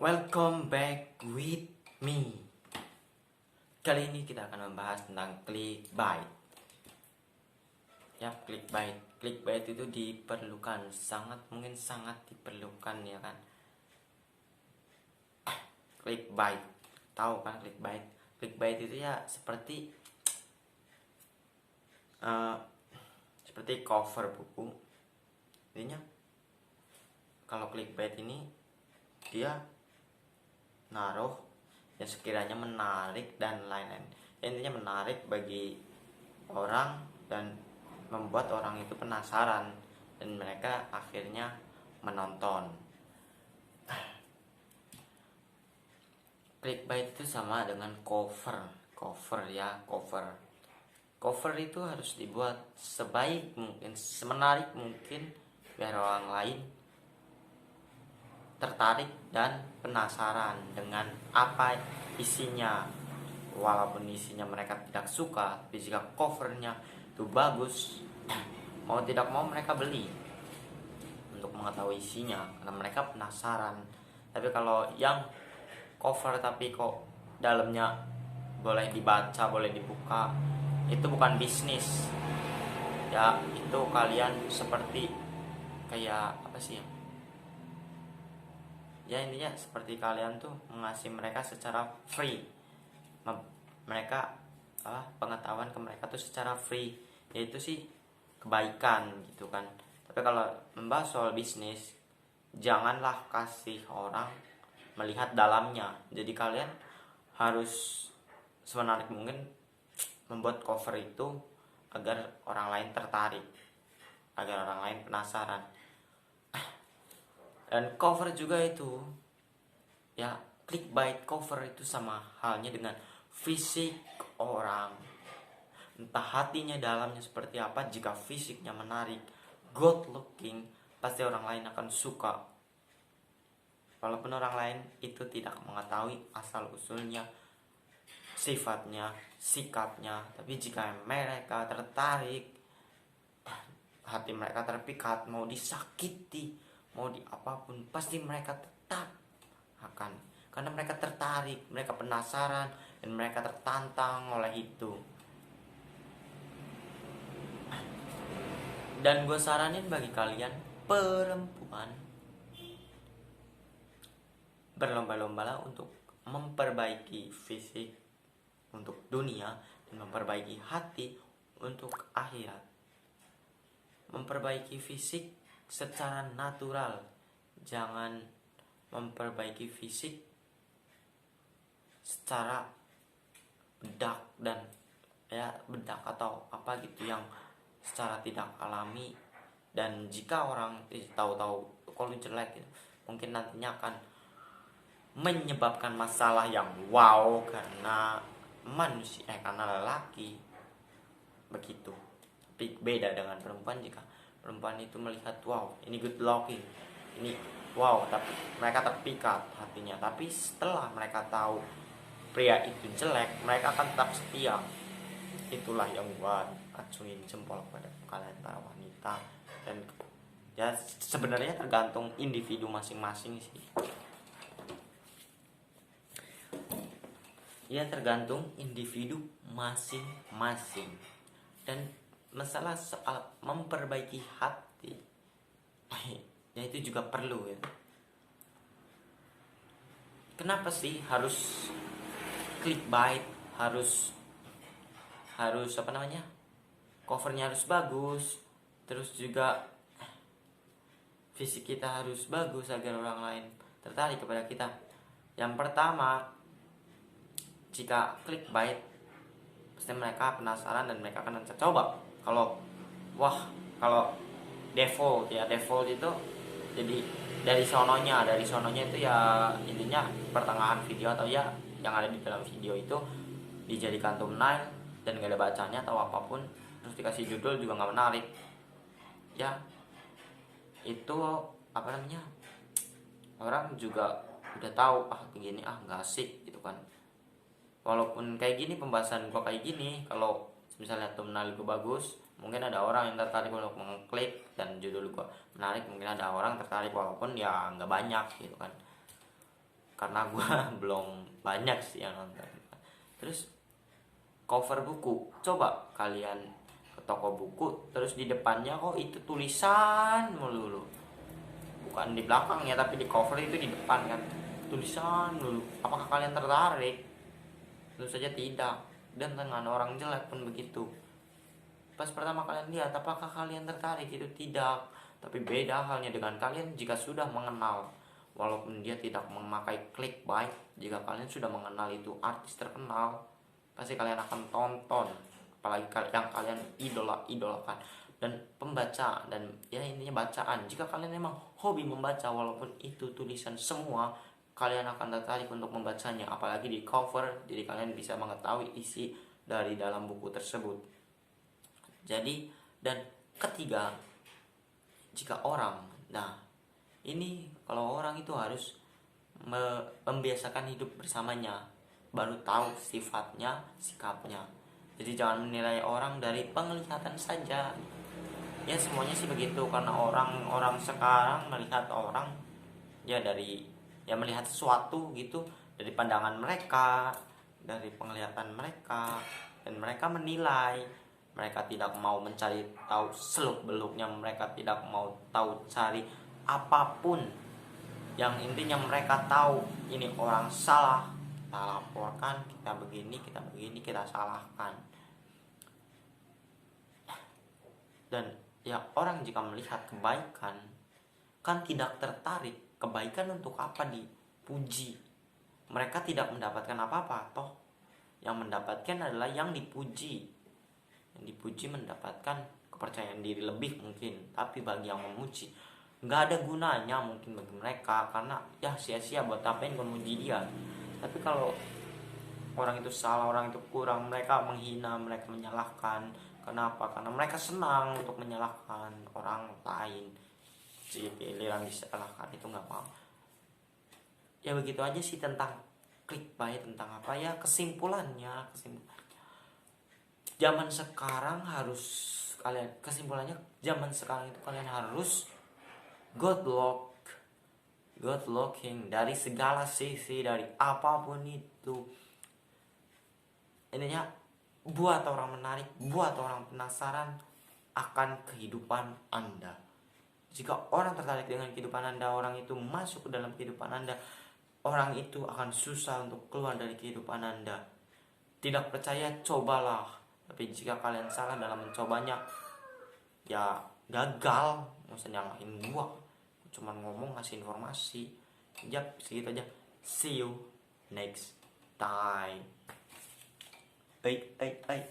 Welcome back with me. Kali ini kita akan membahas tentang clickbait. Ya, clickbait. Clickbait itu diperlukan, mungkin sangat diperlukan ya kan. Clickbait. Tahu kan clickbait? Clickbait itu ya seperti cover buku. Intinya kalau clickbait ini dia naruh yang sekiranya menarik dan lain-lain. Intinya menarik bagi orang dan membuat orang itu penasaran dan mereka akhirnya menonton. Clickbait itu sama dengan cover ya. Cover itu harus dibuat sebaik mungkin, semenarik mungkin biar orang lain tertarik dan penasaran dengan apa isinya. Walaupun isinya mereka tidak suka, tapi jika covernya itu bagus, mau tidak mau mereka beli untuk mengetahui isinya karena mereka penasaran. Tapi kalau yang cover tapi kok dalamnya boleh dibaca, boleh dibuka, itu bukan bisnis ya. Itu kalian seperti kayak apa sih ya, intinya seperti kalian tuh mengasih mereka secara free. Mereka pengetahuan ke mereka tuh secara free, yaitu sih kebaikan gitu kan. Tapi kalau membahas soal bisnis, janganlah kasih orang melihat dalamnya. Jadi kalian harus semenarik mungkin membuat cover itu agar orang lain tertarik, agar orang lain penasaran. Dan cover juga itu ya, clickbait cover itu sama halnya dengan fisik orang. Entah hatinya dalamnya seperti apa, jika fisiknya menarik, good looking, pasti orang lain akan suka. Walaupun orang lain itu tidak mengetahui asal usulnya, sifatnya, sikapnya, tapi jika mereka tertarik, hati mereka terpikat, mau disakiti, mau di apapun, pasti mereka tetap akan, karena mereka tertarik, mereka penasaran, dan mereka tertantang oleh itu. Dan gue saranin bagi kalian perempuan, berlomba-lombalah untuk memperbaiki fisik untuk dunia dan memperbaiki hati untuk akhirat. Memperbaiki fisik secara natural, jangan memperbaiki fisik secara bedak dan bedak atau apa gitu yang secara tidak alami. Dan jika orang tahu-tahu kalau jelek gitu, mungkin nantinya akan menyebabkan masalah yang wow karena manusia, karena lelaki begitu. Tapi beda dengan perempuan. Jika perempuan itu melihat wow ini good looking, ini wow, tapi mereka terpikat hatinya. Tapi setelah mereka tahu pria itu jelek, mereka akan tetap setia. Itulah yang gua acungin jempol pada kalian para wanita. Dan ya sebenarnya tergantung individu masing-masing sih. Ya tergantung individu masing-masing. Dan masalah soal memperbaiki hati ya itu juga perlu ya. Kenapa sih harus clickbait, harus covernya harus bagus, terus juga fisik kita harus bagus agar orang lain tertarik kepada kita. Yang pertama, jika clickbait pasti mereka penasaran dan mereka akan coba. Kalau default itu jadi dari sononya itu ya, intinya pertengahan video atau ya yang ada di dalam video itu dijadikan thumbnail dan gak ada bacanya atau apapun, terus dikasih judul juga gak menarik ya. Itu orang juga udah tahu begini gak asik gitu kan. Walaupun kayak gini pembahasan gua kayak gini, kalau misalnya thumbnail gua bagus, mungkin ada orang yang tertarik untuk mengklik, dan judul gua menarik, mungkin ada orang tertarik walaupun ya nggak banyak gitu kan. karena gue belum banyak sih yang nonton. Terus cover buku, coba kalian ke toko buku terus di depannya kok itu tulisan melulu, bukan di belakangnya tapi di cover itu di depan kan tulisan melulu. Apakah kalian tertarik? Tentu saja tidak. Dan dengan orang jelek pun begitu. Pas pertama kalian lihat, apakah kalian tertarik? Itu tidak. Tapi beda halnya dengan kalian jika sudah mengenal. Walaupun dia tidak memakai clickbait, jika kalian sudah mengenal itu artis terkenal, pasti kalian akan tonton. Apalagi yang kalian idolakan. Dan pembaca, dan ya intinya bacaan. Jika kalian memang hobi membaca, walaupun itu tulisan semua, kalian akan tertarik untuk membacanya. Apalagi di cover, jadi kalian bisa mengetahui isi dari dalam buku tersebut. Jadi, dan ketiga, jika orang, nah ini kalau orang itu harus membiasakan hidup bersamanya, baru tahu sifatnya, sikapnya. Jadi jangan menilai orang dari penglihatan saja. Ya semuanya sih begitu, karena orang sekarang melihat orang ya dari, ya melihat sesuatu gitu dari pandangan mereka, dari penglihatan mereka, dan mereka menilai. Mereka tidak mau mencari tahu seluk beluknya, mereka tidak mau tahu cari apapun. Yang intinya mereka tahu ini orang salah, kita laporkan, kita begini, kita salahkan. Dan ya orang jika melihat kebaikan kan tidak tertarik. Kebaikan untuk apa dipuji? Mereka tidak mendapatkan apa-apa toh. Yang mendapatkan adalah yang dipuji. Yang dipuji mendapatkan kepercayaan diri lebih mungkin. Tapi bagi yang memuji nggak ada gunanya mungkin bagi mereka, karena ya sia-sia, buat apa yang memuji dia. Tapi kalau orang itu salah, orang itu kurang, mereka menghina, mereka menyalahkan. Kenapa? Karena mereka senang untuk menyalahkan orang lain. Jadi giliran disalahkan itu nggak mau. Ya begitu aja sih tentang clickbait, tentang apa ya, kesimpulannya zaman sekarang harus kalian, kesimpulannya zaman sekarang itu kalian harus good looking dari segala sisi, dari apapun itu. Intinya buat orang menarik, buat orang penasaran akan kehidupan Anda. Jika orang tertarik dengan kehidupan Anda, orang itu masuk ke dalam kehidupan Anda, orang itu akan susah untuk keluar dari kehidupan Anda. Tidak percaya, cobalah. Tapi jika kalian salah dalam mencobanya, ya gagal. Nggak usah nyalahin gua, cuman ngomong, ngasih informasi. Yap, segitu aja. See you next time. Ay.